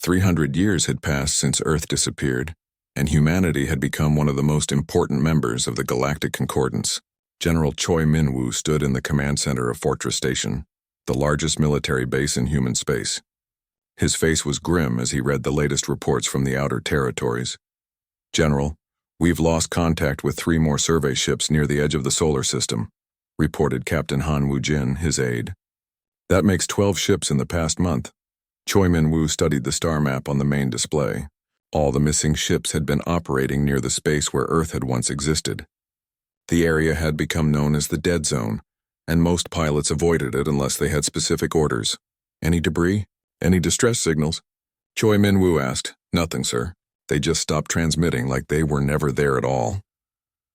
300 years had passed since Earth disappeared, and humanity had become one of the most important members of the Galactic Concordance. General Choi Min-woo stood in the command center of Fortress Station, the largest military base in human space. His face was grim as he read the latest reports from the outer territories. "General, we've lost contact with 3 more survey ships near the edge of the solar system," reported Captain Han Woo-jin, his aide. "That makes 12 ships in the past month." Choi Min-woo studied the star map on the main display. All the missing ships had been operating near the space where Earth had once existed. The area had become known as the Dead Zone, and most pilots avoided it unless they had specific orders. "Any debris? Any distress signals?" Choi Min-woo asked. "Nothing, sir. They just stopped transmitting like they were never there at all."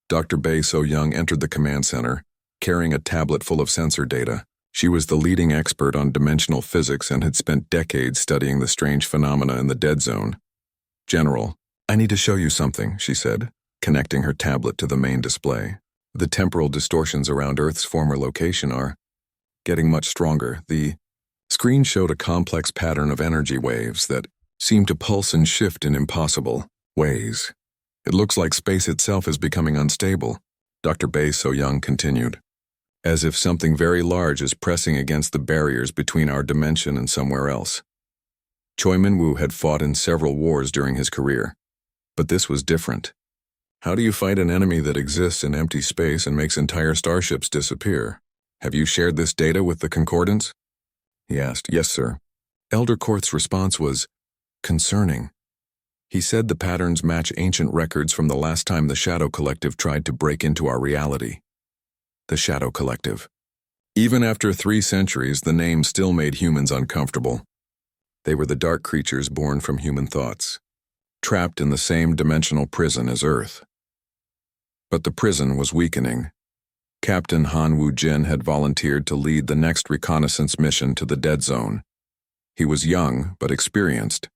Dr. Bae So-young entered the command center, carrying a tablet full of sensor data. She was the leading expert on dimensional physics and had spent decades studying the strange phenomena in the Dead Zone. "General, I need to show you something," she said, connecting her tablet to the main display. "The temporal distortions around Earth's former location are getting much stronger." The screen showed a complex pattern of energy waves that seemed to pulse and shift in impossible ways. "It looks like space itself is becoming unstable," Dr. Bae So-young continued, "as if something very large is pressing against the barriers between our dimension and somewhere else." Choi Min-woo had fought in several wars during his career, but this was different. "How do you fight an enemy that exists in empty space and makes entire starships disappear? Have you shared this data with the Concordance?" he asked. "Yes, sir." Elder Korth's response was concerning. He said the patterns match ancient records from the last time the Shadow Collective tried to break into our reality. The Shadow Collective. Even after 3 centuries, the name still made humans uncomfortable. They were the dark creatures born from human thoughts, trapped in the same dimensional prison as Earth. But the prison was weakening. Captain Han Woo-jin had volunteered to lead the next reconnaissance mission to the Dead Zone. He was young but experienced,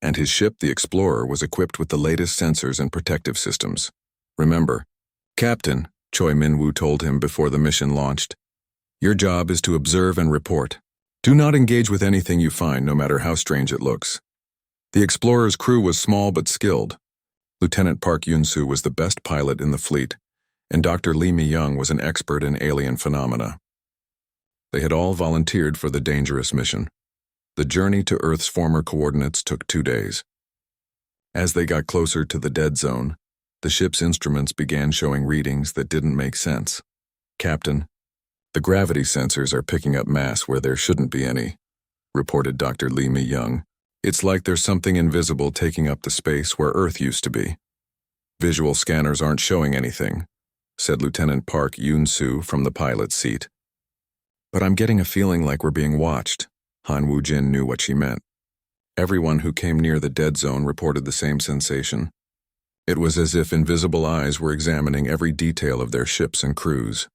and his ship, the Explorer, was equipped with the latest sensors and protective systems. "Remember, Captain," Choi Min-woo told him before the mission launched, "your job is to observe and report. Do not engage with anything you find, no matter how strange it looks." The Explorer's crew was small but skilled. Lieutenant Park Yoon-soo was the best pilot in the fleet, and Dr. Lee Mi-young was an expert in alien phenomena. They had all volunteered for the dangerous mission. The journey to Earth's former coordinates took 2 days. As they got closer to the Dead Zone, the ship's instruments began showing readings that didn't make sense. "Captain, the gravity sensors are picking up mass where there shouldn't be any," reported Dr. Lee Mi-young. "It's like there's something invisible taking up the space where Earth used to be." "Visual scanners aren't showing anything," said Lieutenant Park Yoon-soo from the pilot's seat. "But I'm getting a feeling like we're being watched." Han Woo-jin knew what she meant. Everyone who came near the Dead Zone reported the same sensation. It was as if invisible eyes were examining every detail of their ships and crews.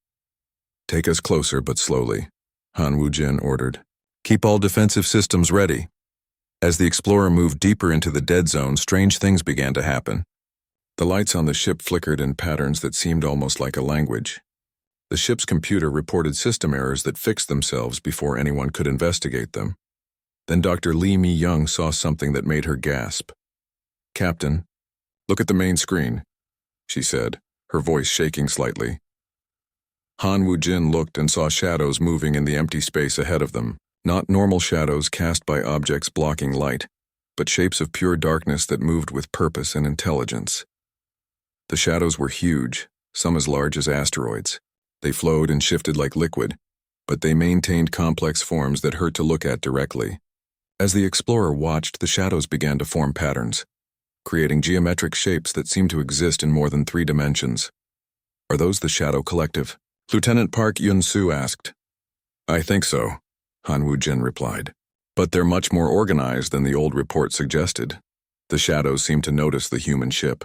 "Take us closer, but slowly," Han Woo-jin ordered. "Keep all defensive systems ready." As the Explorer moved deeper into the Dead Zone, strange things began to happen. The lights on the ship flickered in patterns that seemed almost like a language. The ship's computer reported system errors that fixed themselves before anyone could investigate them. Then Dr. Lee Mi-young saw something that made her gasp. "Captain, look at the main screen," she said, her voice shaking slightly. Han Woo-jin looked and saw shadows moving in the empty space ahead of them, not normal shadows cast by objects blocking light, but shapes of pure darkness that moved with purpose and intelligence. The shadows were huge, some as large as asteroids. They flowed and shifted like liquid, but they maintained complex forms that hurt to look at directly. As the Explorer watched, the shadows began to form patterns, creating geometric shapes that seemed to exist in more than 3 dimensions. "Are those the Shadow Collective?" Lieutenant Park Yoon-soo asked. "I think so," Han Woo-jin replied. "But they're much more organized than the old report suggested." The shadows seemed to notice the human ship.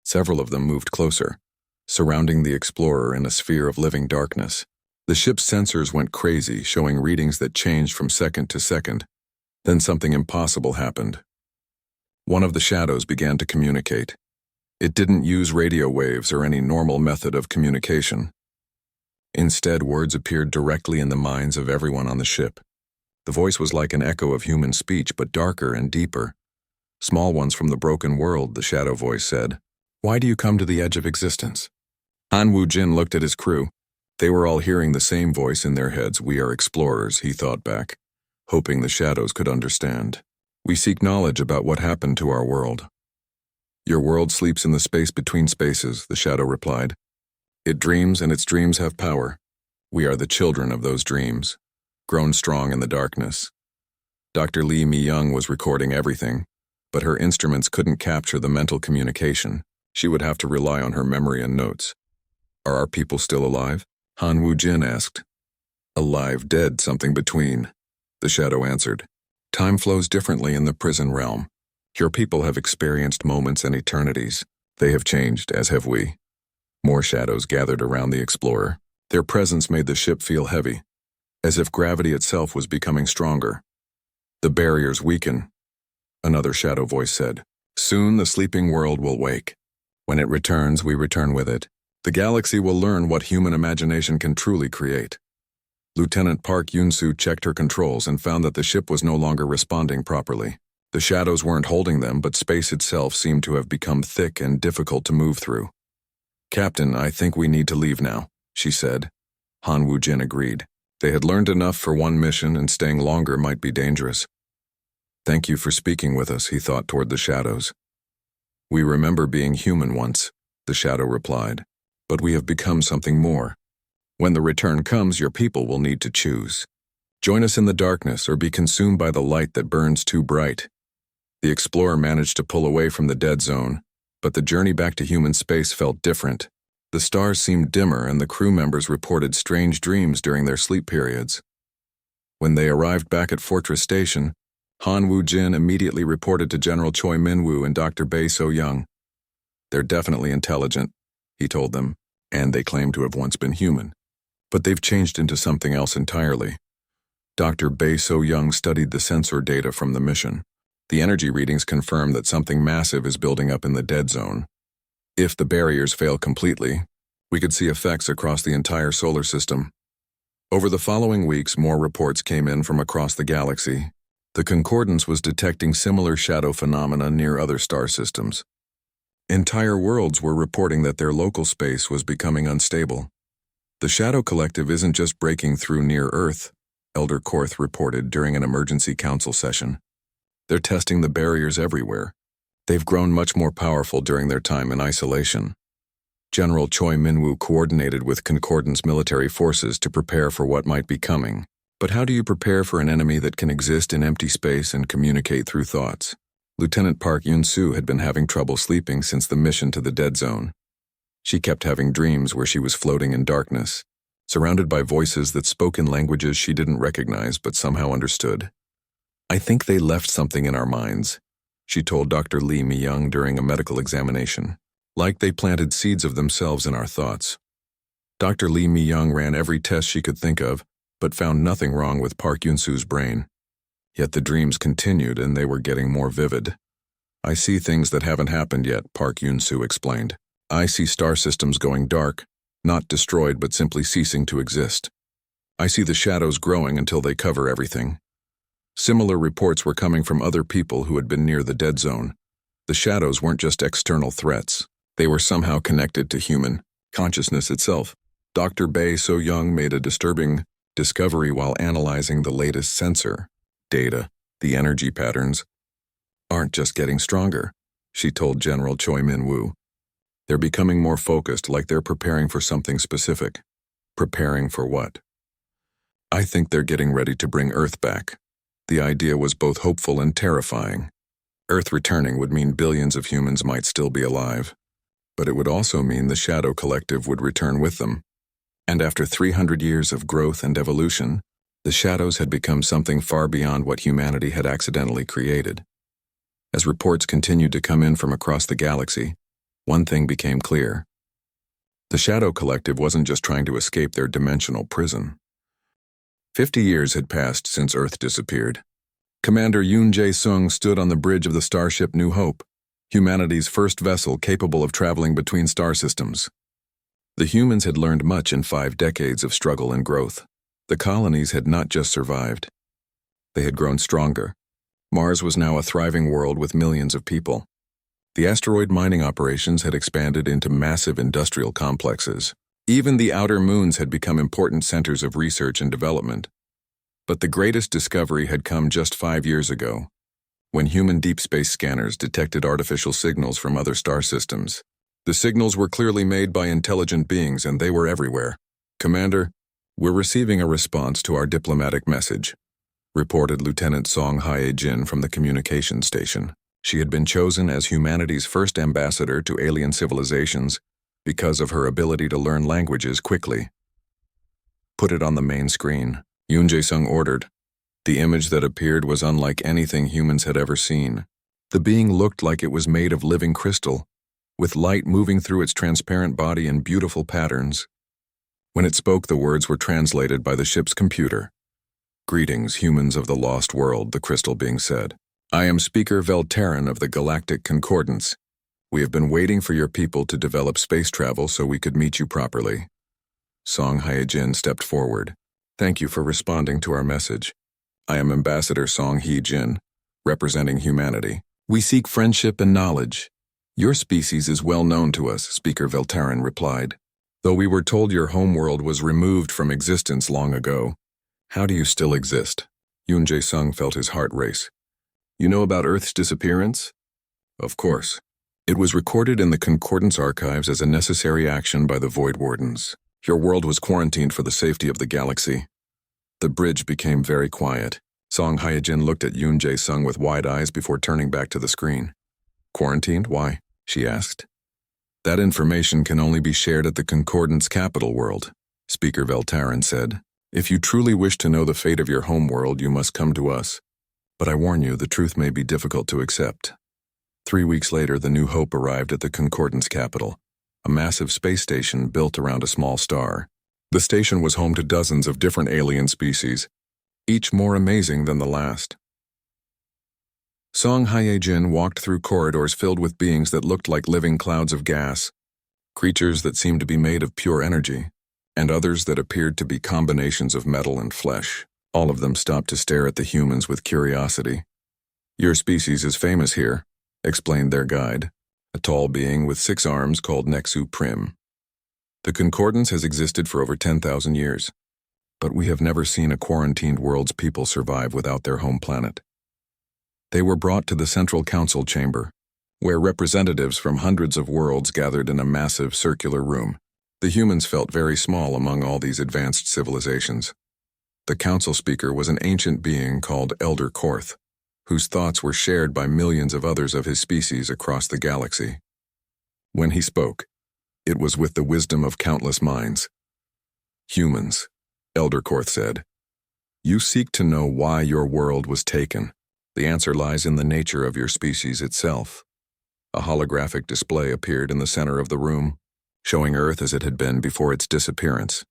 Several of them moved closer, surrounding the Explorer in a sphere of living darkness. The ship's sensors went crazy, showing readings that changed from second to second. Then something impossible happened. One of the shadows began to communicate. It didn't use radio waves or any normal method of communication. Instead, words appeared directly in the minds of everyone on the ship. The voice was like an echo of human speech, but darker and deeper. "Small ones from the broken world," the shadow voice said. "Why do you come to the edge of existence?" Han Wu-jin looked at his crew. They were all hearing the same voice in their heads. "We are explorers," he thought back, hoping the shadows could understand. "We seek knowledge about what happened to our world." "Your world sleeps in the space between spaces," the shadow replied. "It dreams, and its dreams have power. We are the children of those dreams, grown strong in the darkness." Dr. Lee Mi-young was recording everything, but her instruments couldn't capture the mental communication. She would have to rely on her memory and notes. "Are our people still alive?" Han Wu-jin asked. "Alive, dead, something between," the shadow answered. "Time flows differently in the prison realm. Your people have experienced moments and eternities. They have changed, as have we." More shadows gathered around the explorer. Their presence made the ship feel heavy, as if gravity itself was becoming stronger. "The barriers weaken," another shadow voice said. "Soon the sleeping world will wake. When it returns, we return with it. The galaxy will learn what human imagination can truly create." Lieutenant Park Yun-soo checked her controls and found that the ship was no longer responding properly. The shadows weren't holding them, but space itself seemed to have become thick and difficult to move through. "Captain, I think we need to leave now," she said. Han Wu-jin agreed. They had learned enough for one mission, and staying longer might be dangerous. "Thank you for speaking with us," he thought toward the shadows. "We remember being human once," the shadow replied, "but we have become something more. When the return comes, your people will need to choose. Join us in the darkness or be consumed by the light that burns too bright." The explorer managed to pull away from the dead zone, but the journey back to human space felt different. The stars seemed dimmer, and the crew members reported strange dreams during their sleep periods. When they arrived back at Fortress Station, Han Wu-jin immediately reported to General Choi Min-woo and Dr. Bae So-young. "They're definitely intelligent," he told them, "and they claim to have once been human. But they've changed into something else entirely." Dr. Bae So-young studied the sensor data from the mission. The energy readings confirm that something massive is building up in the dead zone. If the barriers fail completely, we could see effects across the entire solar system. Over the following weeks, more reports came in from across the galaxy. The Concordance was detecting similar shadow phenomena near other star systems. Entire worlds were reporting that their local space was becoming unstable. "The Shadow Collective isn't just breaking through near Earth," Elder Korth reported during an emergency council session. "They're testing the barriers everywhere. They've grown much more powerful during their time in isolation." General Choi Min-woo coordinated with Concordance military forces to prepare for what might be coming. But how do you prepare for an enemy that can exist in empty space and communicate through thoughts? Lieutenant Park Yun-soo had been having trouble sleeping since the mission to the dead zone. She kept having dreams where she was floating in darkness, surrounded by voices that spoke in languages she didn't recognize but somehow understood. "I think they left something in our minds," she told Dr. Lee Mi-young during a medical examination. "Like they planted seeds of themselves in our thoughts." Dr. Lee Mi-young ran every test she could think of, but found nothing wrong with Park Yun-soo's brain. Yet the dreams continued, and they were getting more vivid. "I see things that haven't happened yet," Park Yun-soo explained. "I see star systems going dark, not destroyed but simply ceasing to exist. I see the shadows growing until they cover everything." Similar reports were coming from other people who had been near the dead zone. The shadows weren't just external threats. They were somehow connected to human consciousness itself. Dr. Bae So-young made a disturbing discovery while analyzing the latest sensor data. "The energy patterns aren't just getting stronger," she told General Choi Min-woo. "They're becoming more focused, like they're preparing for something specific." "Preparing for what?" "I think they're getting ready to bring Earth back." The idea was both hopeful and terrifying. Earth returning would mean billions of humans might still be alive, but it would also mean the Shadow Collective would return with them. And after 300 years of growth and evolution, the shadows had become something far beyond what humanity had accidentally created. As reports continued to come in from across the galaxy, one thing became clear. The Shadow Collective wasn't just trying to escape their dimensional prison. 50 years had passed since Earth disappeared. Commander Yoon Jae-sung stood on the bridge of the starship New Hope, humanity's first vessel capable of traveling between star systems. The humans had learned much in 5 decades of struggle and growth. The colonies had not just survived. They had grown stronger. Mars was now a thriving world with millions of people. The asteroid mining operations had expanded into massive industrial complexes. Even the outer moons had become important centers of research and development. But the greatest discovery had come just 5 years ago, when human deep space scanners detected artificial signals from other star systems. The signals were clearly made by intelligent beings, and they were everywhere. "Commander, we're receiving a response to our diplomatic message," reported Lieutenant Song Hae-jin from the communications station. She had been chosen as humanity's first ambassador to alien civilizations because of her ability to learn languages quickly. "Put it on the main screen," Yoon Jae-sung ordered. The image that appeared was unlike anything humans had ever seen. The being looked like it was made of living crystal, with light moving through its transparent body in beautiful patterns. When it spoke, the words were translated by the ship's computer. "Greetings, humans of the lost world," the crystal being said. "I am Speaker Velterran of the Galactic Concordance. We have been waiting for your people to develop space travel so we could meet you properly." Song Hae-jin stepped forward. "Thank you for responding to our message. I am Ambassador Song Hee-jin, representing humanity. We seek friendship and knowledge. Your species is well known to us," Speaker Velterran replied. "Though we were told your homeworld was removed from existence long ago, how do you still exist?" Yoon Jae-sung felt his heart race. "You know about Earth's disappearance?" "Of course. It was recorded in the Concordance archives as a necessary action by the Void Wardens. Your world was quarantined for the safety of the galaxy." The bridge became very quiet. Song Hae-jin looked at Yoon Jae-sung with wide eyes before turning back to the screen. "Quarantined? Why?" she asked. "That information can only be shared at the Concordance capital world," Speaker Velterran said. "If you truly wish to know the fate of your homeworld, you must come to us. But I warn you, the truth may be difficult to accept." 3 weeks later, the New Hope arrived at the Concordance capital, a massive space station built around a small star. The station was home to dozens of different alien species, each more amazing than the last. Song Hae-jin walked through corridors filled with beings that looked like living clouds of gas, creatures that seemed to be made of pure energy, and others that appeared to be combinations of metal and flesh. All of them stopped to stare at the humans with curiosity. "Your species is famous here," explained their guide, a tall being with 6 arms called Nexu Prim. "The Concordance has existed for over 10,000 years, but we have never seen a quarantined world's people survive without their home planet." They were brought to the Central Council chamber, where representatives from hundreds of worlds gathered in a massive circular room. The humans felt very small among all these advanced civilizations. The council speaker was an ancient being called Elder Korth, whose thoughts were shared by millions of others of his species across the galaxy. When he spoke, it was with the wisdom of countless minds. "Humans," Elder Korth said, "you seek to know why your world was taken. The answer lies in the nature of your species itself." A holographic display appeared in the center of the room, showing Earth as it had been before its disappearance.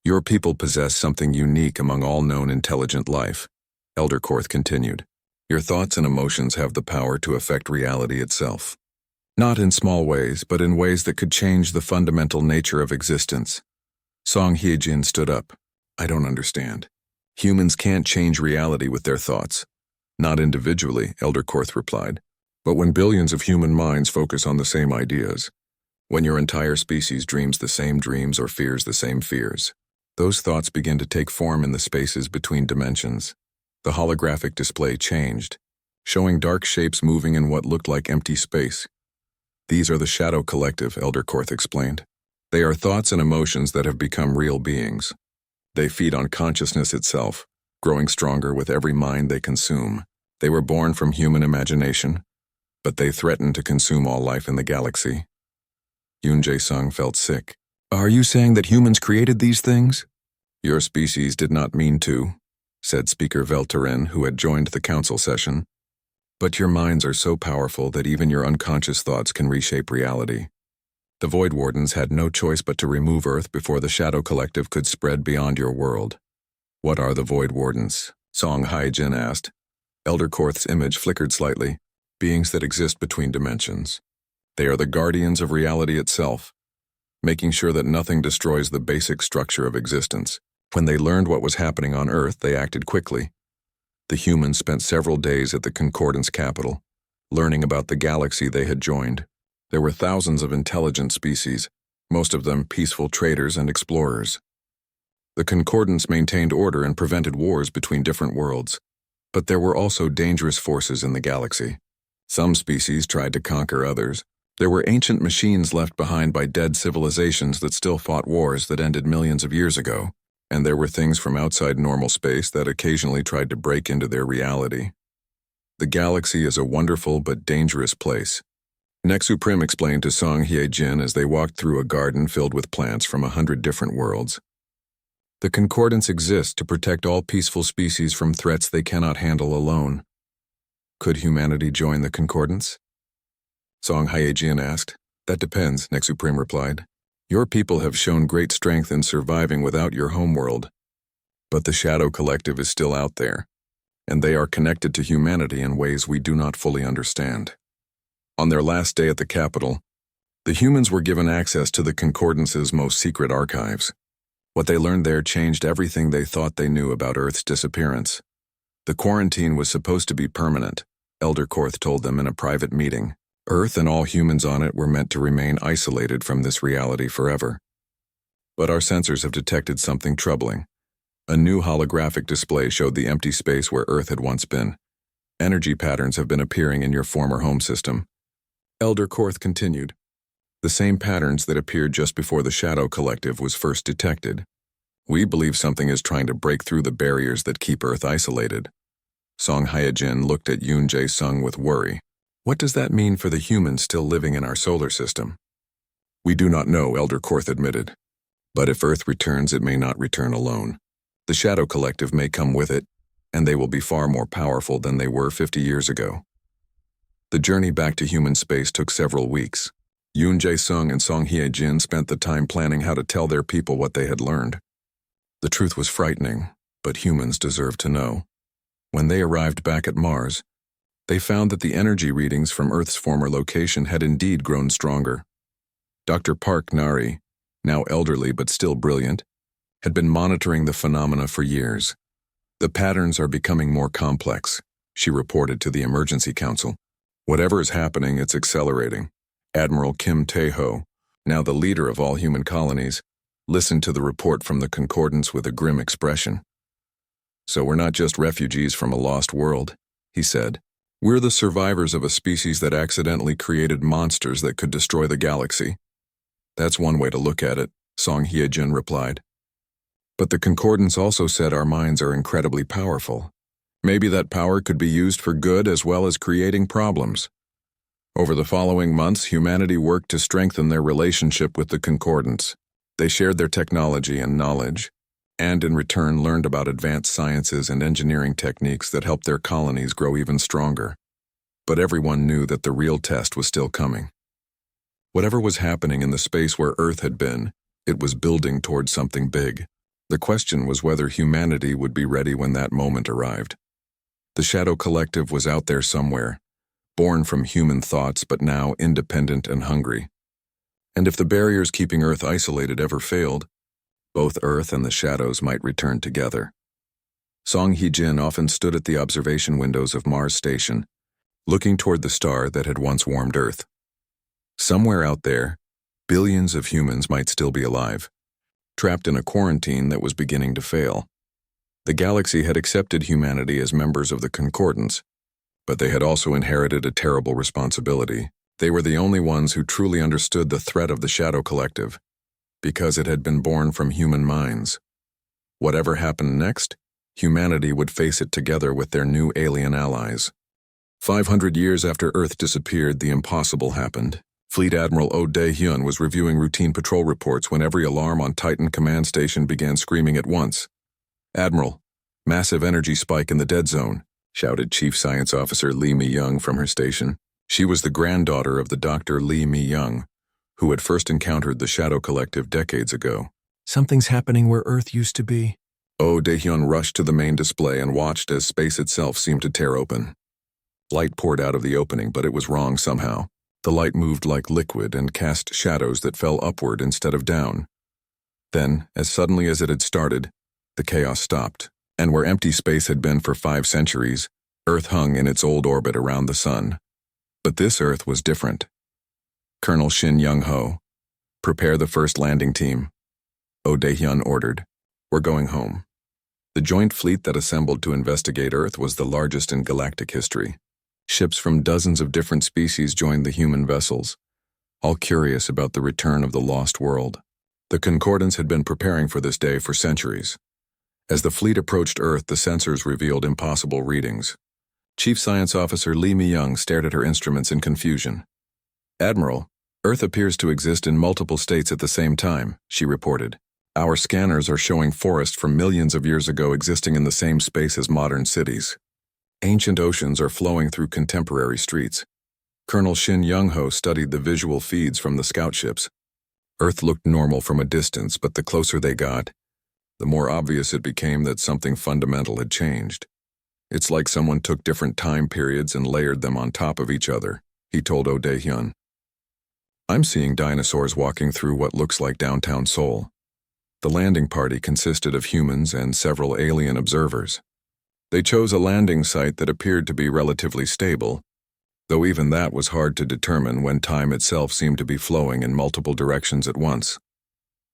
"Your people possess something unique among all known intelligent life," Elder Korth continued. "Your thoughts and emotions have the power to affect reality itself. Not in small ways, but in ways that could change the fundamental nature of existence." Song Hye-jin stood up. "I don't understand. Humans can't change reality with their thoughts." "Not individually," Elder Korth replied, "but when billions of human minds focus on the same ideas, when your entire species dreams the same dreams or fears the same fears, those thoughts begin to take form in the spaces between dimensions." The holographic display changed, showing dark shapes moving in what looked like empty space. "These are the Shadow Collective," Elder Korth explained. "They are thoughts and emotions that have become real beings. They feed on consciousness itself, growing stronger with every mind they consume. They were born from human imagination, but they threaten to consume all life in the galaxy." Yoon Jae-sung felt sick. "Are you saying that humans created these things?" "Your species did not mean to," said Speaker Velterran, who had joined the council session. "But your minds are so powerful that even your unconscious thoughts can reshape reality. The Void Wardens had no choice but to remove Earth before the Shadow Collective could spread beyond your world." "What are the Void Wardens?" Song Hae-jin asked. Elder Korth's image flickered slightly. "Beings that exist between dimensions. They are the guardians of reality itself, making sure that nothing destroys the basic structure of existence. When they learned what was happening on Earth, they acted quickly. The humans spent several days at the Concordance capital, learning about the galaxy they had joined. There were thousands of intelligent species, most of them peaceful traders and explorers. The Concordance maintained order and prevented wars between different worlds, but there were also dangerous forces in the galaxy. Some species tried to conquer others. There were ancient machines left behind by dead civilizations that still fought wars that ended millions of years ago, and there were things from outside normal space that occasionally tried to break into their reality. The galaxy is a wonderful but dangerous place. Nexu Prim explained to Song Hye-jin as they walked through a garden filled with plants from 100 different worlds. The Concordance exists to protect all peaceful species from threats they cannot handle alone. Could humanity join the Concordance? Song Hye-jin asked. That depends, Nexu Prim replied. Your people have shown great strength in surviving without your homeworld. But the Shadow Collective is still out there, and they are connected to humanity in ways we do not fully understand. On their last day at the capital, the humans were given access to the Concordance's most secret archives. What they learned there changed everything they thought they knew about Earth's disappearance. The quarantine was supposed to be permanent, Elder Korth told them in a private meeting. Earth and all humans on it were meant to remain isolated from this reality forever. But our sensors have detected something troubling. A new holographic display showed the empty space where Earth had once been. Energy patterns have been appearing in your former home system. Elder Korth continued. The same patterns that appeared just before the Shadow Collective was first detected. We believe something is trying to break through the barriers that keep Earth isolated. Song Hye-jin looked at Yoon Jae-sung with worry. What does that mean for the humans still living in our solar system? We do not know, Elder Korth admitted. But if Earth returns, it may not return alone. The Shadow Collective may come with it, and they will be far more powerful than they were 50 years ago. The journey back to human space took several weeks. Yoon Jae-sung and Song Hye-jin spent the time planning how to tell their people what they had learned. The truth was frightening, but humans deserved to know. When they arrived back at Mars, they found that the energy readings from Earth's former location had indeed grown stronger. Dr. Park Nari, now elderly but still brilliant, had been monitoring the phenomena for years. The patterns are becoming more complex, she reported to the Emergency Council. Whatever is happening, it's accelerating. Admiral Kim Tae-ho, now the leader of all human colonies, listened to the report from the Concordance with a grim expression. So we're not just refugees from a lost world, he said. We're the survivors of a species that accidentally created monsters that could destroy the galaxy. That's one way to look at it, Song Hye-jin replied. But the Concordance also said our minds are incredibly powerful. Maybe that power could be used for good as well as creating problems. Over the following months, humanity worked to strengthen their relationship with the Concordance. They shared their technology and knowledge, and in return learned about advanced sciences and engineering techniques that helped their colonies grow even stronger. But everyone knew that the real test was still coming. Whatever was happening in the space where Earth had been, it was building towards something big. The question was whether humanity would be ready when that moment arrived. The Shadow Collective was out there somewhere, born from human thoughts but now independent and hungry. And if the barriers keeping Earth isolated ever failed, both Earth and the Shadows might return together. Song Hye-jin often stood at the observation windows of Mars Station, looking toward the star that had once warmed Earth. Somewhere out there, billions of humans might still be alive, trapped in a quarantine that was beginning to fail. The galaxy had accepted humanity as members of the Concordance, but they had also inherited a terrible responsibility. They were the only ones who truly understood the threat of the Shadow Collective, because it had been born from human minds. Whatever happened next, humanity would face it together with their new alien allies. 500 years after Earth disappeared, the impossible happened. Fleet Admiral Oh Dae-hyun was reviewing routine patrol reports when every alarm on Titan Command Station began screaming at once. "Admiral, massive energy spike in the dead zone," shouted Chief Science Officer Lee Mi-young from her station. She was the granddaughter of the Dr. Lee Mi-young, who had first encountered the Shadow Collective decades ago. "Something's happening where Earth used to be." Oh Dae-hyun rushed to the main display and watched as space itself seemed to tear open. Light poured out of the opening, but it was wrong somehow. The light moved like liquid and cast shadows that fell upward instead of down. Then, as suddenly as it had started, the chaos stopped. And where empty space had been for 5 centuries, Earth hung in its old orbit around the sun. But this Earth was different. Colonel Shin Young-ho, prepare the first landing team. Oh Dae-hyun ordered. We're going home. The joint fleet that assembled to investigate Earth was the largest in galactic history. Ships from dozens of different species joined the human vessels, all curious about the return of the lost world. The Concordance had been preparing for this day for centuries. As the fleet approached Earth, the sensors revealed impossible readings. Chief Science Officer Lee Mi-young stared at her instruments in confusion. Admiral, Earth appears to exist in multiple states at the same time, she reported. Our scanners are showing forest from millions of years ago existing in the same space as modern cities. Ancient oceans are flowing through contemporary streets. Colonel Shin Young-ho studied the visual feeds from the scout ships. Earth looked normal from a distance, but the closer they got, the more obvious it became that something fundamental had changed. It's like someone took different time periods and layered them on top of each other, he told Oh Dae-hyun. I'm seeing dinosaurs walking through what looks like downtown Seoul. The landing party consisted of humans and several alien observers. They chose a landing site that appeared to be relatively stable, though even that was hard to determine when time itself seemed to be flowing in multiple directions at once.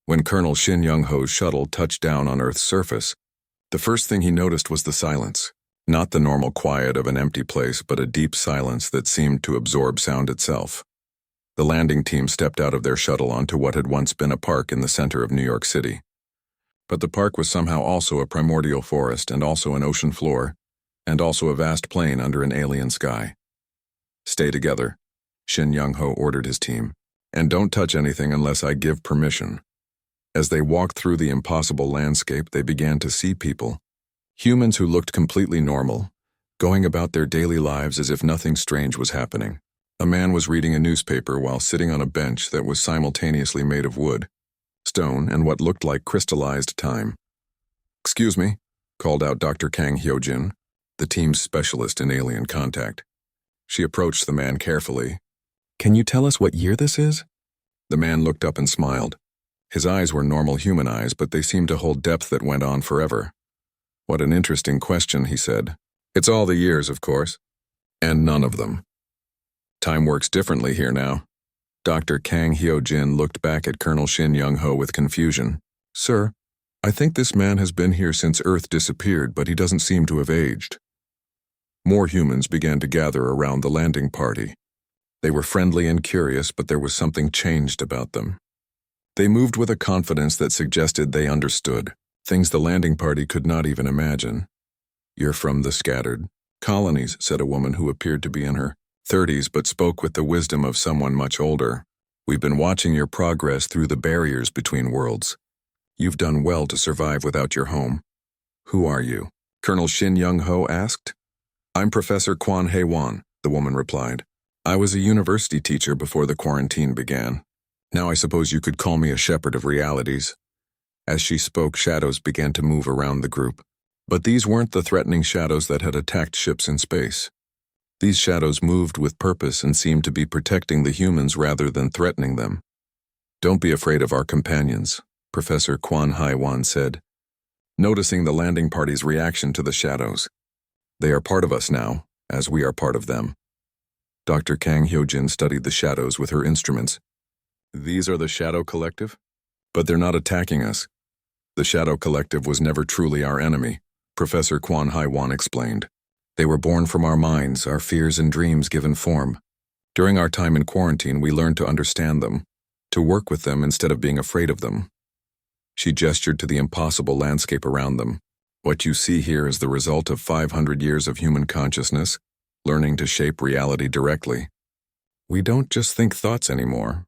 When Colonel Shin Young-ho's shuttle touched down on Earth's surface, the first thing he noticed was the silence. Not the normal quiet of an empty place, but a deep silence that seemed to absorb sound itself. The landing team stepped out of their shuttle onto what had once been a park in the center of New York City. But the park was somehow also a primordial forest, and also an ocean floor, and also a vast plain under an alien sky. Stay together, Shin Young-ho ordered his team, and don't touch anything unless I give permission. As they walked through the impossible landscape, they began to see people. Humans who looked completely normal, going about their daily lives as if nothing strange was happening. A man was reading a newspaper while sitting on a bench that was simultaneously made of wood, stone, and what looked like crystallized time. Excuse me, called out Dr. Kang Hyojin, the team's specialist in alien contact. She approached the man carefully. Can you tell us what year this is? The man looked up and smiled. His eyes were normal human eyes, but they seemed to hold depth that went on forever. What an interesting question, he said. It's all the years, of course. And none of them. Time works differently here now. Dr. Kang Hyojin looked back at Colonel Shin Young-ho with confusion. Sir, I think this man has been here since Earth disappeared, but he doesn't seem to have aged. More humans began to gather around the landing party. They were friendly and curious, but there was something changed about them. They moved with a confidence that suggested they understood, things the landing party could not even imagine. You're from the scattered colonies, said a woman who appeared to be in her 30s but spoke with the wisdom of someone much older. We've been watching your progress through the barriers between worlds. You've done well to survive without your home. Who are you? Colonel Shin Young-ho asked. I'm Professor Kwon Hae-won, the woman replied. I was a university teacher before the quarantine began. Now I suppose you could call me a shepherd of realities. As she spoke, shadows began to move around the group. But these weren't the threatening shadows that had attacked ships in space. These shadows moved with purpose and seemed to be protecting the humans rather than threatening them. Don't be afraid of our companions, Professor Kwon Hae-won said, noticing the landing party's reaction to the shadows. They are part of us now, as we are part of them. Dr. Kang Hyojin studied the shadows with her instruments. These are the Shadow Collective? But they're not attacking us. The Shadow Collective was never truly our enemy, Professor Kwon Hae-won explained. They were born from our minds, our fears and dreams given form. During our time in quarantine, we learned to understand them, to work with them instead of being afraid of them. She gestured to the impossible landscape around them. What you see here is the result of 500 years of human consciousness, learning to shape reality directly. We don't just think thoughts anymore.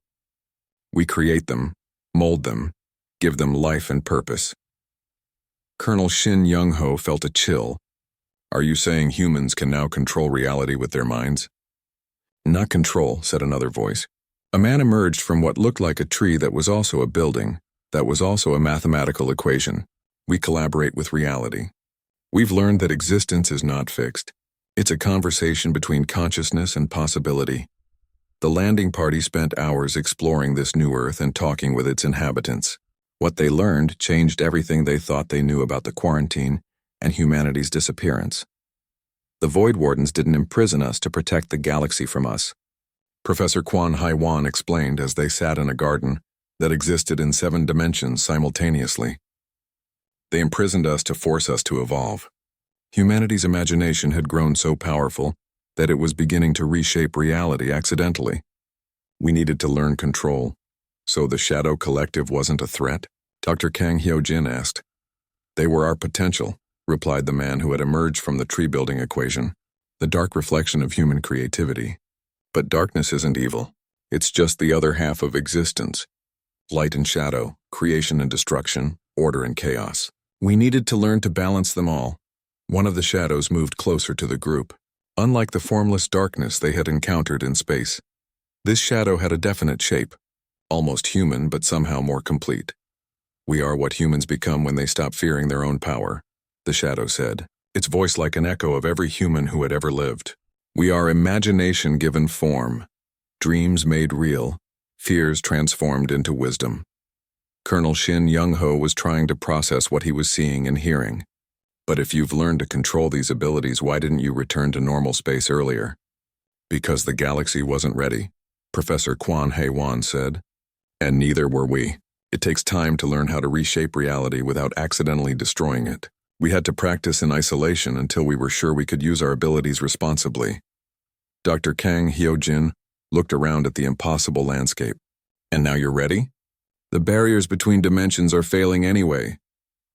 We create them, mold them, give them life and purpose. Colonel Shin Young-ho felt a chill. Are you saying humans can now control reality with their minds? Not control, said another voice. A man emerged from what looked like a tree that was also a building, that was also a mathematical equation. We collaborate with reality. We've learned that existence is not fixed. It's a conversation between consciousness and possibility. The landing party spent hours exploring this new Earth and talking with its inhabitants. What they learned changed everything they thought they knew about the quarantine and humanity's disappearance. The Void Wardens didn't imprison us to protect the galaxy from us. Professor Quan Hai Wan explained as they sat in a garden that existed in 7 dimensions simultaneously. They imprisoned us to force us to evolve. Humanity's imagination had grown so powerful that it was beginning to reshape reality accidentally. We needed to learn control. So the Shadow Collective wasn't a threat? Dr. Kang Hyo-jin asked. They were our potential, replied the man who had emerged from the tree-building equation, the dark reflection of human creativity. But darkness isn't evil. It's just the other half of existence. Light and shadow, creation and destruction, order and chaos. We needed to learn to balance them all. One of the shadows moved closer to the group. Unlike the formless darkness they had encountered in space, this shadow had a definite shape, almost human but somehow more complete. We are what humans become when they stop fearing their own power, the shadow said, its voice like an echo of every human who had ever lived. We are imagination given form, dreams made real, fears transformed into wisdom. Colonel Shin Young-ho was trying to process what he was seeing and hearing. But if you've learned to control these abilities, why didn't you return to normal space earlier? Because the galaxy wasn't ready, Professor Quan Hai Wan said. And neither were we. It takes time to learn how to reshape reality without accidentally destroying it. We had to practice in isolation until we were sure we could use our abilities responsibly. Dr. Kang Hyo-jin looked around at the impossible landscape. And now you're ready? The barriers between dimensions are failing anyway,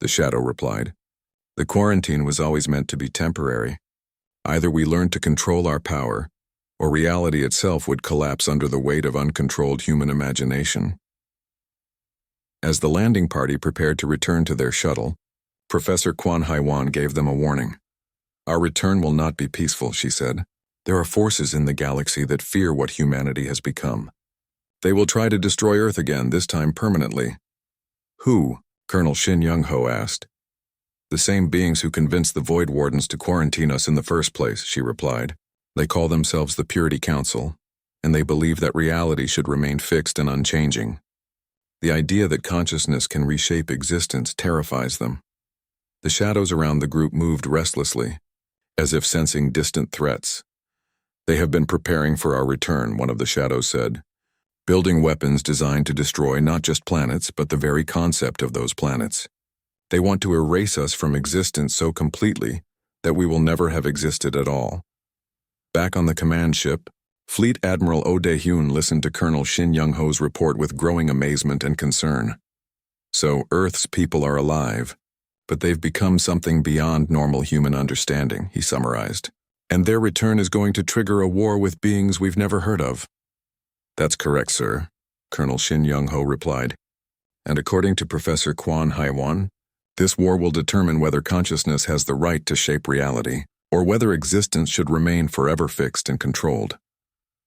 the shadow replied. The quarantine was always meant to be temporary. Either we learned to control our power, or reality itself would collapse under the weight of uncontrolled human imagination. As the landing party prepared to return to their shuttle, Professor Quan Hai Wan gave them a warning. Our return will not be peaceful, she said. There are forces in the galaxy that fear what humanity has become. They will try to destroy Earth again, this time permanently. Who? Colonel Shin Young-ho asked. The same beings who convinced the Void Wardens to quarantine us in the first place, she replied. They call themselves the Purity Council, and they believe that reality should remain fixed and unchanging. The idea that consciousness can reshape existence terrifies them. The shadows around the group moved restlessly, as if sensing distant threats. They have been preparing for our return, one of the shadows said, building weapons designed to destroy not just planets, but the very concept of those planets. They want to erase us from existence so completely that we will never have existed at all. Back on the command ship, Fleet Admiral Oh Dae-hyun listened to Colonel Shin Young-ho's report with growing amazement and concern. So Earth's people are alive, but they've become something beyond normal human understanding, he summarized. And their return is going to trigger a war with beings we've never heard of. That's correct, sir, Colonel Shin Young-ho replied. And according to Professor Quan Hai Wan, this war will determine whether consciousness has the right to shape reality, or whether existence should remain forever fixed and controlled.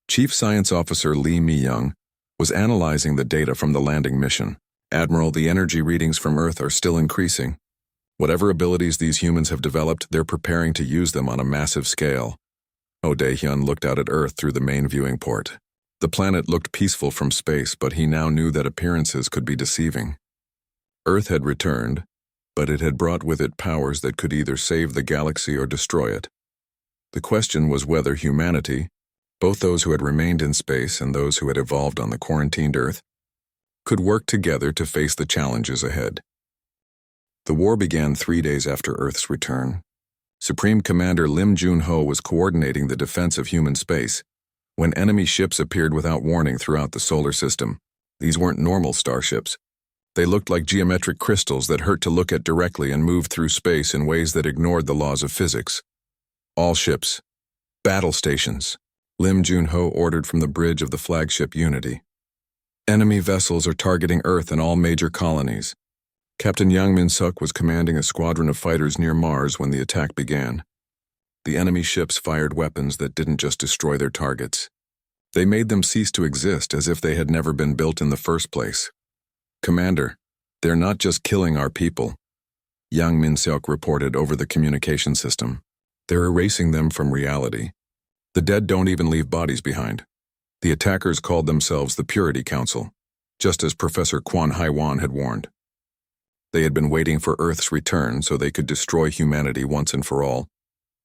Chief Science Officer Lee Mi-young was analyzing the data from the landing mission. Admiral, the energy readings from Earth are still increasing. Whatever abilities these humans have developed, they're preparing to use them on a massive scale. Oh Dae-hyun looked out at Earth through the main viewing port. The planet looked peaceful from space, but he now knew that appearances could be deceiving. Earth had returned, but it had brought with it powers that could either save the galaxy or destroy it. The question was whether humanity, both those who had remained in space and those who had evolved on the quarantined Earth, could work together to face the challenges ahead. The war began 3 days after Earth's return. Supreme Commander Lim Jun-ho was coordinating the defense of human space when enemy ships appeared without warning throughout the solar system. These weren't normal starships. They looked like geometric crystals that hurt to look at directly and moved through space in ways that ignored the laws of physics. All ships. Battle stations. Lim Jun-ho ordered from the bridge of the flagship Unity. Enemy vessels are targeting Earth and all major colonies. Captain Yang Min-suk was commanding a squadron of fighters near Mars when the attack began. The enemy ships fired weapons that didn't just destroy their targets. They made them cease to exist as if they had never been built in the first place. Commander, they're not just killing our people, Yang Min-suk reported over the communication system. They're erasing them from reality. The dead don't even leave bodies behind. The attackers called themselves the Purity Council, just as Professor Quan Hai Wan had warned. They had been waiting for Earth's return so they could destroy humanity once and for all,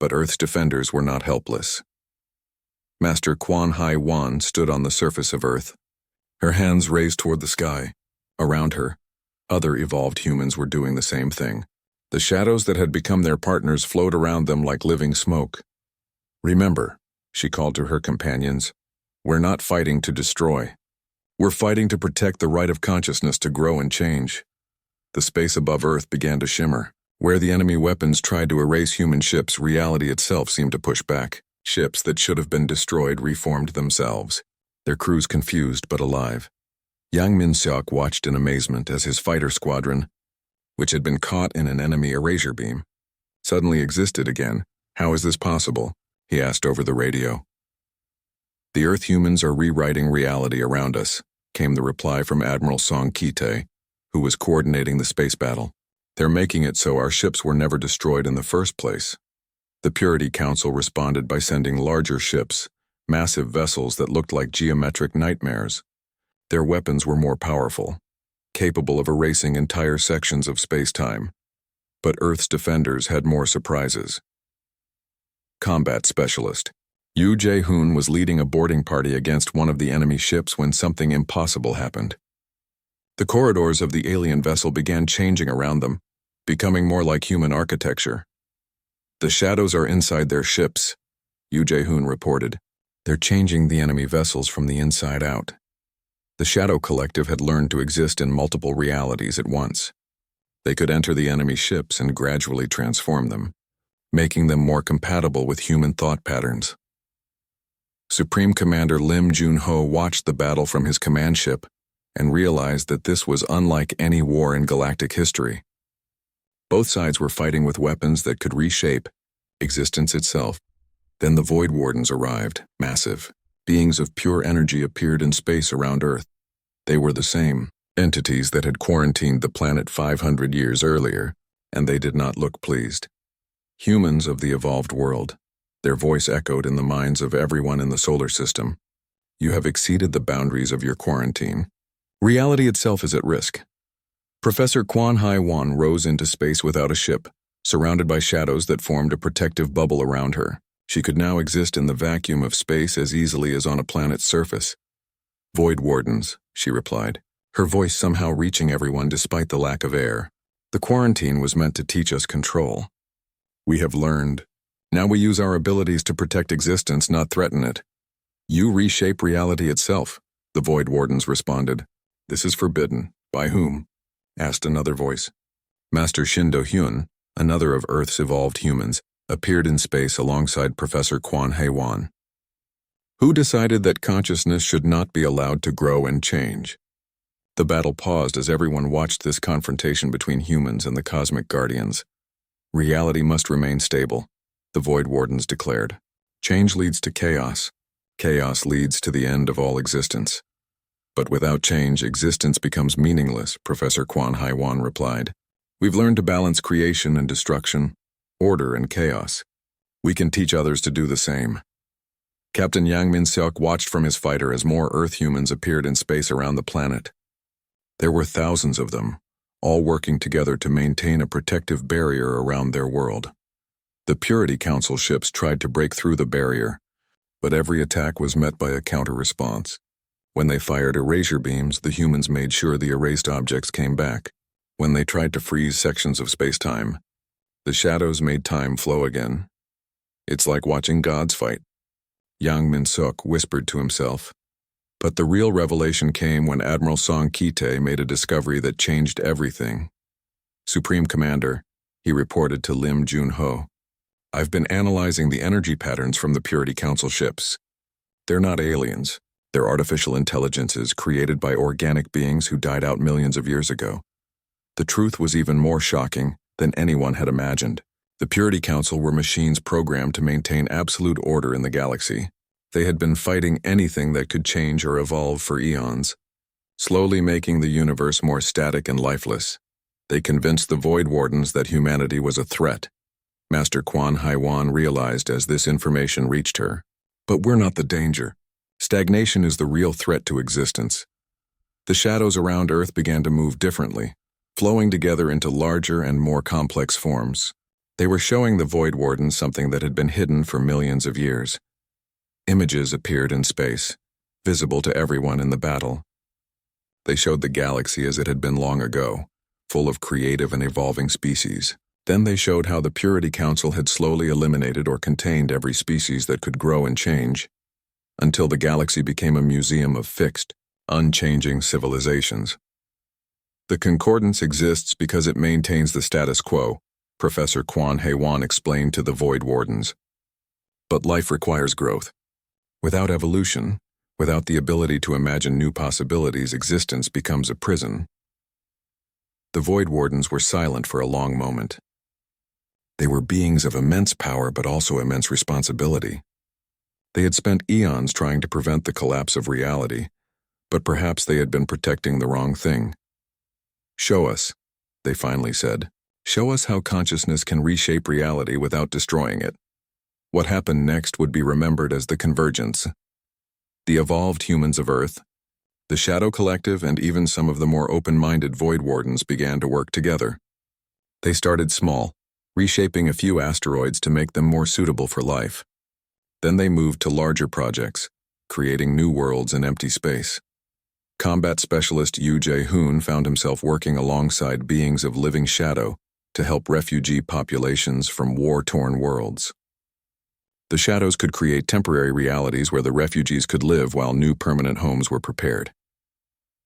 but Earth's defenders were not helpless. Master Quan Hai Wan stood on the surface of Earth, her hands raised toward the sky. Around her, other evolved humans were doing the same thing. The shadows that had become their partners flowed around them like living smoke. "Remember," she called to her companions, "we're not fighting to destroy. We're fighting to protect the right of consciousness to grow and change." The space above Earth began to shimmer. Where the enemy weapons tried to erase human ships, reality itself seemed to push back. Ships that should have been destroyed reformed themselves, their crews confused but alive. Yang Min-seok watched in amazement as his fighter squadron, which had been caught in an enemy erasure beam, suddenly existed again. "How is this possible?" he asked over the radio. "The Earth humans are rewriting reality around us," came the reply from Admiral Song Ki-tae, who was coordinating the space battle. "They're making it so our ships were never destroyed in the first place." The Purity Council responded by sending larger ships, massive vessels that looked like geometric nightmares. Their weapons were more powerful, capable of erasing entire sections of space-time. But Earth's defenders had more surprises. Combat Specialist Yu Jae-hoon was leading a boarding party against one of the enemy ships when something impossible happened. The corridors of the alien vessel began changing around them, becoming more like human architecture. "The shadows are inside their ships," Yu Jae-hoon reported. "They're changing the enemy vessels from the inside out." The Shadow Collective had learned to exist in multiple realities at once. They could enter the enemy ships and gradually transform them, making them more compatible with human thought patterns. Supreme Commander Lim Jun-ho watched the battle from his command ship and realized that this was unlike any war in galactic history. Both sides were fighting with weapons that could reshape existence itself. Then the Void Wardens arrived, massive. Beings of pure energy appeared in space around Earth. They were the same entities that had quarantined the planet 500 years earlier, and they did not look pleased. Humans of the evolved world. Their voice echoed in the minds of everyone in the solar system. "You have exceeded the boundaries of your quarantine. Reality itself is at risk." Professor Quan Hai Wan rose into space without a ship, surrounded by shadows that formed a protective bubble around her. She could now exist in the vacuum of space as easily as on a planet's surface. "Void Wardens," she replied, her voice somehow reaching everyone despite the lack of air. "The quarantine was meant to teach us control. We have learned. Now we use our abilities to protect existence, not threaten it." "You reshape reality itself," the Void Wardens responded. "This is forbidden." "By whom?" asked another voice. Master Shin Do-hyun, another of Earth's evolved humans, appeared in space alongside Professor Quan Hai Wan. "Who decided that consciousness should not be allowed to grow and change?" The battle paused as everyone watched this confrontation between humans and the cosmic guardians. "Reality must remain stable," the Void Wardens declared. "Change leads to chaos. Chaos leads to the end of all existence." "But without change, existence becomes meaningless," Professor Quan Hai Wan replied. "We've learned to balance creation and destruction, order and chaos. We can teach others to do the same." Captain Yang Min-seok watched from his fighter as more Earth humans appeared in space around the planet. There were thousands of them, all working together to maintain a protective barrier around their world. The Purity Council ships tried to break through the barrier, but every attack was met by a counter-response. When they fired erasure beams, the humans made sure the erased objects came back. When they tried to freeze sections of space-time, the shadows made time flow again. "It's like watching gods fight," Yang Min-seok whispered to himself. But the real revelation came when Admiral Song Ki-tae made a discovery that changed everything. "Supreme Commander," he reported to Lim Jun-ho, "I've been analyzing the energy patterns from the Purity Council ships. They're not aliens. They're artificial intelligences created by organic beings who died out millions of years ago." The truth was even more shocking than anyone had imagined. The Purity Council were machines programmed to maintain absolute order in the galaxy. They had been fighting anything that could change or evolve for eons, slowly making the universe more static and lifeless. They convinced the Void Wardens that humanity was a threat. Master Quan Hai Wan realized as this information reached her. "But we're not the danger. Stagnation is the real threat to existence." The shadows around Earth began to move differently. flowing together into larger and more complex forms. They were showing the Void Wardens something that had been hidden for millions of years. Images appeared in space, visible to everyone in the battle. They showed the galaxy as it had been long ago, full of creative and evolving species. Then they showed how the Purity Council had slowly eliminated or contained every species that could grow and change, until the galaxy became a museum of fixed, unchanging civilizations. The concordance exists because it maintains the status quo, Professor Quan Hei-Wan explained to the Void Wardens. But life requires growth. Without evolution, without the ability to imagine new possibilities, existence becomes a prison. The Void Wardens were silent for a long moment. They were beings of immense power but also immense responsibility. They had spent eons trying to prevent the collapse of reality, but perhaps they had been protecting the wrong thing. "Show us," they finally said. "Show us how consciousness can reshape reality without destroying it." What happened next would be remembered as the Convergence. The evolved humans of Earth, the Shadow Collective, and even some of the more open-minded Void Wardens began to work together. They started small, reshaping a few asteroids to make them more suitable for life. Then they moved to larger projects, creating new worlds in empty space. Combat specialist Yu Jae-hoon found himself working alongside beings of living shadow to help refugee populations from war-torn worlds. The shadows could create temporary realities where the refugees could live while new permanent homes were prepared.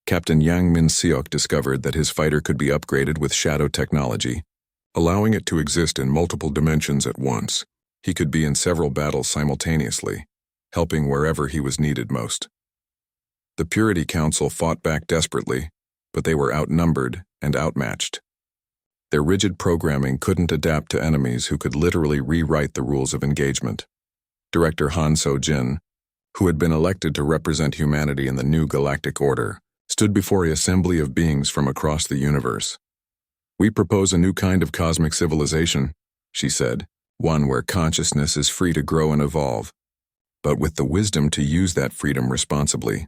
Captain Yang Min-seok discovered that his fighter could be upgraded with shadow technology, allowing it to exist in multiple dimensions at once. He could be in several battles simultaneously, helping wherever he was needed most. The Purity Council fought back desperately, but they were outnumbered and outmatched. Their rigid programming couldn't adapt to enemies who could literally rewrite the rules of engagement. Director Han So-jin, who had been elected to represent humanity in the new galactic order, stood before an assembly of beings from across the universe. "We propose a new kind of cosmic civilization," she said, "one where consciousness is free to grow and evolve, but with the wisdom to use that freedom responsibly."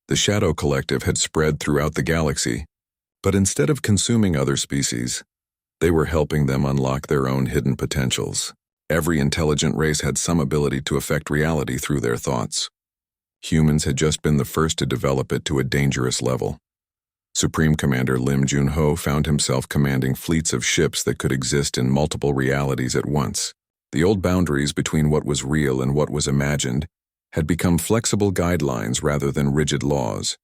The Shadow Collective had spread throughout the galaxy, but instead of consuming other species, they were helping them unlock their own hidden potentials. Every intelligent race had some ability to affect reality through their thoughts. Humans had just been the first to develop it to a dangerous level. Supreme Commander Lim Jun-ho found himself commanding fleets of ships that could exist in multiple realities at once. The old boundaries between what was real and what was imagined had become flexible guidelines rather than rigid laws.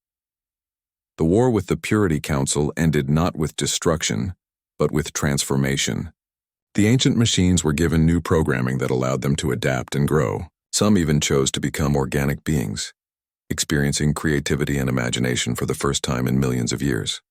The war with the Purity Council ended not with destruction, but with transformation. The ancient machines were given new programming that allowed them to adapt and grow. Some even chose to become organic beings, experiencing creativity and imagination for the first time in millions of years.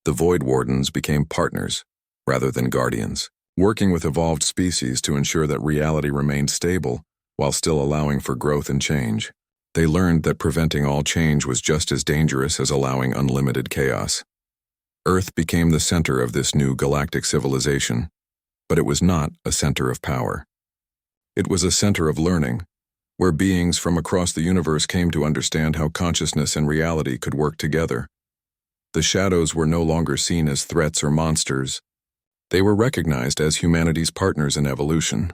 The Void Wardens became partners, rather than guardians, working with evolved species to ensure that reality remained stable while still allowing for growth and change. They learned that preventing all change was just as dangerous as allowing unlimited chaos. Earth became the center of this new galactic civilization, but it was not a center of power. It was a center of learning, where beings from across the universe came to understand how consciousness and reality could work together. The shadows were no longer seen as threats or monsters. They were recognized as humanity's partners in evolution,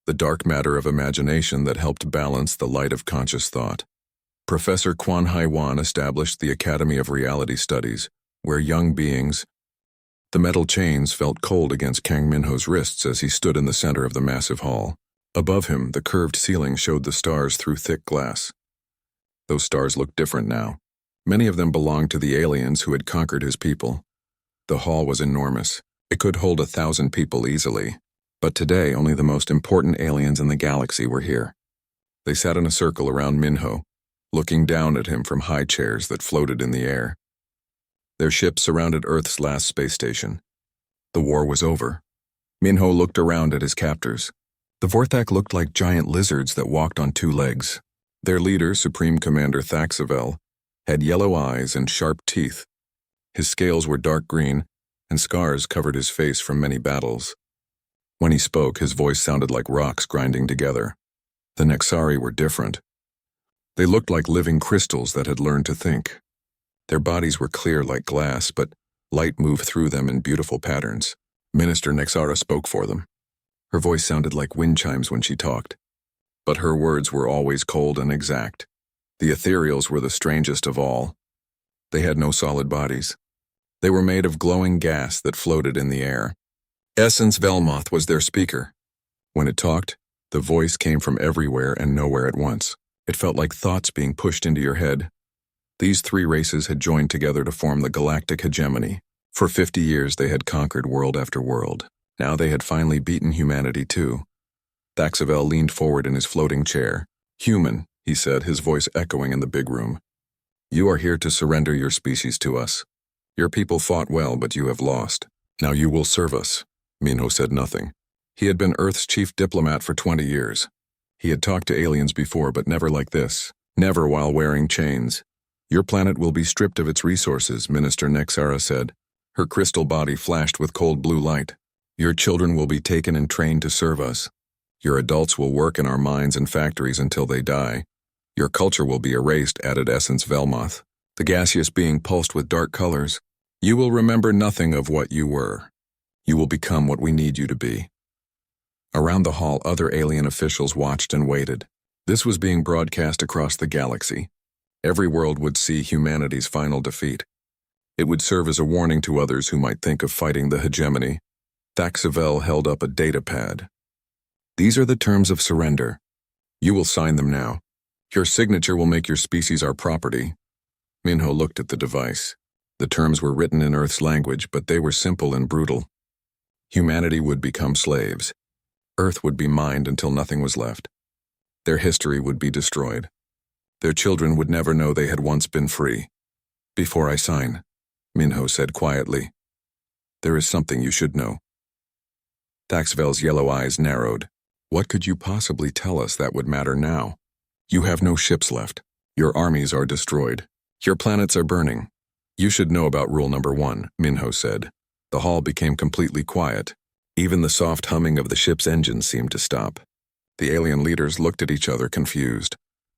the dark matter of imagination that helped balance the light of conscious thought. Professor Quan Hei-Wan established the Academy of Reality Studies, where young beings— The metal chains felt cold against Kang Min-ho's wrists as he stood in the center of the massive hall. Above him, the curved ceiling showed the stars through thick glass. Those stars looked different now. Many of them belonged to the aliens who had conquered his people. The hall was enormous. It could hold 1,000 people easily. But today, only the most important aliens in the galaxy were here. They sat in a circle around Min-ho, looking down at him from high chairs that floated in the air. Their ship surrounded Earth's last space station. The war was over. Min-ho looked around at his captors. The Vorthak looked like giant lizards that walked on 2 legs. Their leader, Supreme Commander Thaxavel, had yellow eyes and sharp teeth. His scales were dark green, and scars covered his face from many battles. When he spoke, his voice sounded like rocks grinding together. The Nexari were different. They looked like living crystals that had learned to think. Their bodies were clear like glass, but Light moved through them in beautiful patterns. Minister Nexara spoke for them. Her voice sounded like wind chimes when she talked, but her words were always cold and exact. The ethereals were the strangest of all. They had no solid bodies. They were made of glowing gas that floated in the air. Essence Velmoth was their speaker. When it talked, the voice came from everywhere and nowhere at once. It felt like thoughts being pushed into your head. These three races had joined together to form the Galactic Hegemony. For 50 years they had conquered world after world. Now they had finally beaten humanity too. Thaxavel leaned forward in his floating chair. "Human," he said, his voice echoing in the big room. "You are here to surrender your species to us. Your people fought well, but you have lost. Now you will serve us." Minho said nothing. He had been Earth's chief diplomat for 20 years. He had talked to aliens before, but never like this. Never while wearing chains. "Your planet will be stripped of its resources," Minister Nexara said. Her crystal body flashed with cold blue light. "Your children will be taken and trained to serve us. Your adults will work in our mines and factories until they die. Your culture will be erased," added Essence Velmoth, the gaseous being pulsed with dark colors. "You will remember nothing of what you were. You will become what we need you to be." Around the hall, other alien officials watched and waited. This was being broadcast across the galaxy. Every world would see humanity's final defeat. It would serve as a warning to others who might think of fighting the hegemony. Thaxavel held up a data pad. "These are the terms of surrender. You will sign them now. Your signature will make your species our property." Minho looked at the device. The terms were written in Earth's language, but they were simple and brutal. Humanity would become slaves. Earth would be mined until nothing was left. Their history would be destroyed. Their children would never know they had once been free. "Before I sign," Minho said quietly, "there is something you should know." Thaxavel's yellow eyes narrowed. "What could you possibly tell us that would matter now? You have no ships left. Your armies are destroyed. Your planets are burning. You should know about rule number 1, Minho said. The hall became completely quiet. Even the soft humming of the ship's engines seemed to stop. The alien leaders looked at each other confused.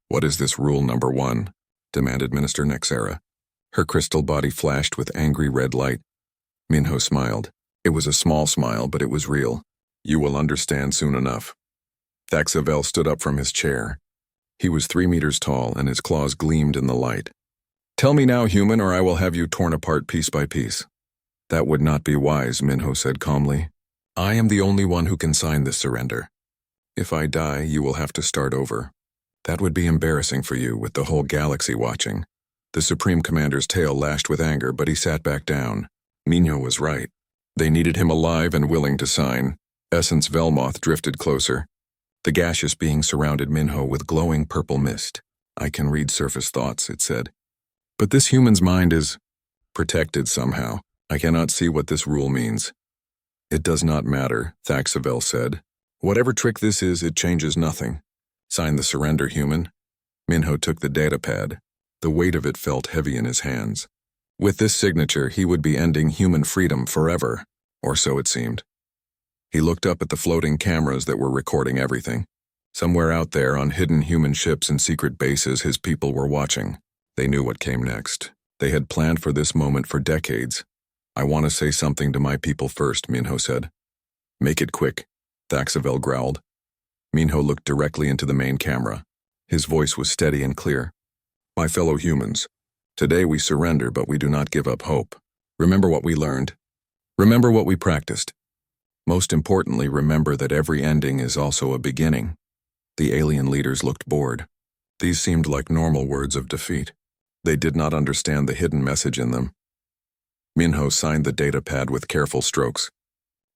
"What is this rule number 1? Demanded Minister Nexara. Her crystal body flashed with angry red light. Minho smiled. It was a small smile, but it was real. "You will understand soon enough." Thaxavel stood up from his chair. He was 3 meters tall, and his claws gleamed in the light. "Tell me now, human, or I will have you torn apart piece by piece." "That would not be wise," Minho said calmly. "I am the only one who can sign this surrender. If I die, you will have to start over. That would be embarrassing for you, with the whole galaxy watching." The Supreme Commander's tail lashed with anger, but he sat back down. Minho was right. They needed him alive and willing to sign. Essence Velmoth drifted closer. The gaseous being surrounded Minho with glowing purple mist. "I can read surface thoughts," it said. "But this human's mind is protected somehow. I cannot see what this rule means." "It does not matter," Thaxavel said. "Whatever trick this is, it changes nothing. Sign the surrender, human." Minho took the datapad. The weight of it felt heavy in his hands. With this signature, he would be ending human freedom forever, or so it seemed. He looked up at the floating cameras that were recording everything. Somewhere out there, on hidden human ships and secret bases, his people were watching. They knew what came next. They had planned for this moment for decades. "I want to say something to my people first," Minho said. "Make it quick," Thaxavel growled. Minho looked directly into the main camera. His voice was steady and clear. "My fellow humans, today we surrender, but we do not give up hope. Remember what we learned. Remember what we practiced. Most importantly, remember that every ending is also a beginning." The alien leaders looked bored. These seemed like normal words of defeat. They did not understand the hidden message in them. Minho signed the datapad with careful strokes.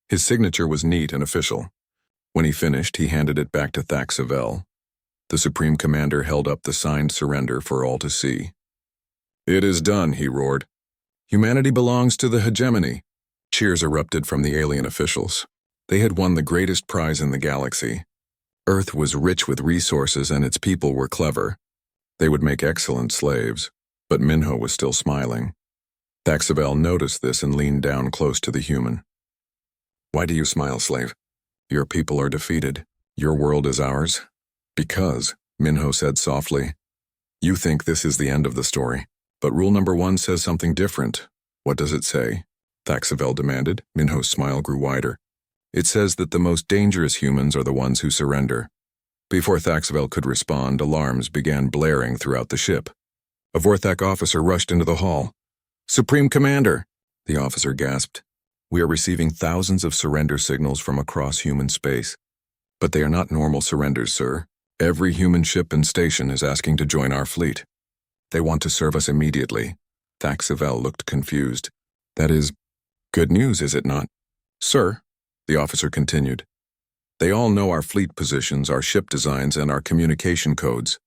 His signature was neat and official. When he finished, he handed it back to Thaxavel. The Supreme Commander held up the signed surrender for all to see. "It is done," he roared. "Humanity belongs to the hegemony." Cheers erupted from the alien officials. They had won the greatest prize in the galaxy. Earth was rich with resources and its people were clever. They would make excellent slaves, but Minho was still smiling. Thaxavel noticed this and leaned down close to the human. "Why do you smile, slave? Your people are defeated. Your world is ours." "Because," Minho said softly, "you think this is the end of the story. But rule number 1 says something different. What does it say? Thaxavel demanded. Minho's smile grew wider. It says that the most dangerous humans are the ones who surrender. Before Thaxavel could respond, alarms began blaring throughout the ship. A Vorthak officer rushed into the hall. "Supreme Commander!" the officer gasped. "We are receiving thousands of surrender signals from across human space. But they are not normal surrenders, sir. Every human ship and station is asking to join our fleet. They want to serve us immediately." Thaxavel looked confused. "That is good news, is it not?" "Sir," the officer continued, "they all know our fleet positions, our ship designs, and our communication codes.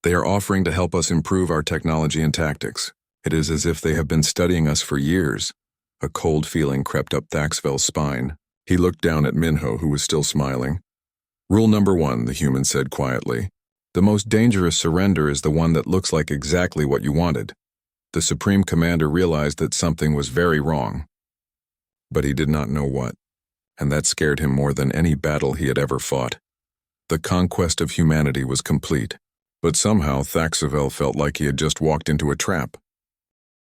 They are offering to help us improve our technology and tactics. It is as if they have been studying us for years." A cold feeling crept up Thaxavel's spine. He looked down at Minho, who was still smiling. "Rule number 1, the human said quietly. The most dangerous surrender is the one that looks like exactly what you wanted." The Supreme Commander realized that something was very wrong. But he did not know what, and that scared him more than any battle he had ever fought. The conquest of humanity was complete, but somehow Thaxavel felt like he had just walked into a trap.